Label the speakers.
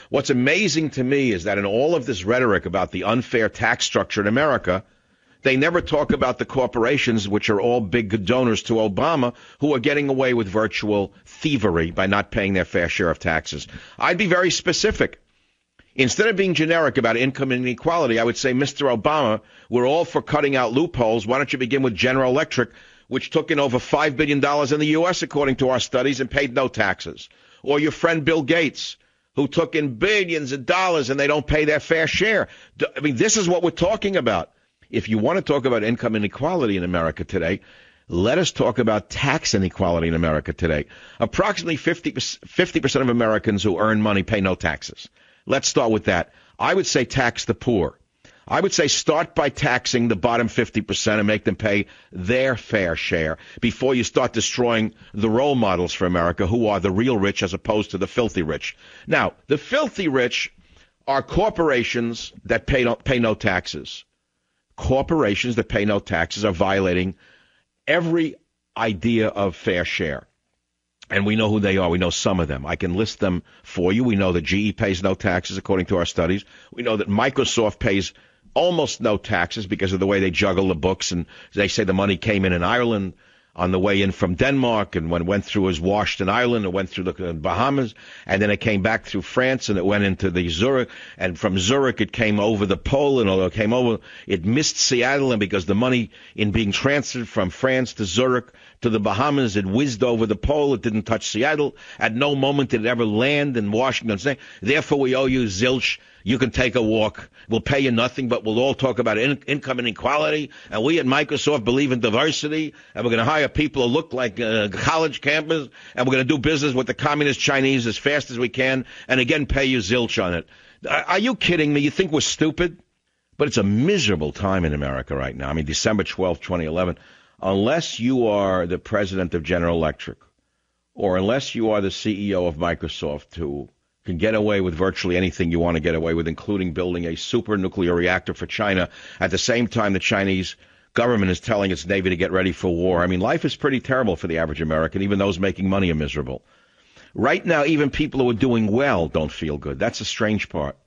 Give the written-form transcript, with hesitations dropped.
Speaker 1: What's amazing to me is that in all of this rhetoric about the unfair tax structure in America, they never talk about the corporations, which are all big donors to Obama, who are getting away with virtual thievery by not paying their fair share of taxes. I'd be very specific. Instead of being generic about income inequality, I would say, Mr. Obama, we're all for cutting out loopholes. Why don't you begin with General Electric, which took in over $5 billion in the U.S., according to our studies, and paid no taxes? Or your friend Bill Gates, who took in billions of dollars and they don't pay their fair share. I mean, this is what we're talking about. If you want to talk about income inequality in America today, let us talk about tax inequality in America today. Approximately 50% of Americans who earn money pay no taxes. Let's start with that. I would say tax the poor. I would say start by taxing the bottom 50% and make them pay their fair share before you start destroying the role models for America, who are the real rich as opposed to the filthy rich. Now, the filthy rich are corporations that pay no taxes. Corporations that pay no taxes are violating every idea of fair share. And we know who they are. We know some of them. I can list them for you. We know that GE pays no taxes, according to our studies. We know that Microsoft pays almost no taxes because of the way they juggle the books. And they say the money came in Ireland on the way in from Denmark, and when it went through, it was washed in Ireland, it went through the Bahamas, and then it came back through France, and it went into the Zurich, and from Zurich it came over the pole, and although it came over, it missed Seattle, and because the money in being transferred from France to Zurich to the Bahamas, it whizzed over the pole, it didn't touch Seattle. At no moment did it ever land in Washington State. Therefore, we owe you zilch. You can take a walk. We'll pay you nothing, but we'll all talk about income inequality. And we at Microsoft believe in diversity. And we're going to hire people who look like college campers. And we're going to do business with the communist Chinese as fast as we can. And again, pay you zilch on it. Are you kidding me? You think we're stupid? But it's a miserable time in America right now. I mean, December 12th, 2011. Unless you are the president of General Electric, or unless you are the CEO of Microsoft, who can get away with virtually anything you want to get away with, including building a super nuclear reactor for China, at the same time the Chinese government is telling its Navy to get ready for war. I mean, life is pretty terrible for the average American. Even those making money are miserable. Right now, even people who are doing well don't feel good. That's the strange part.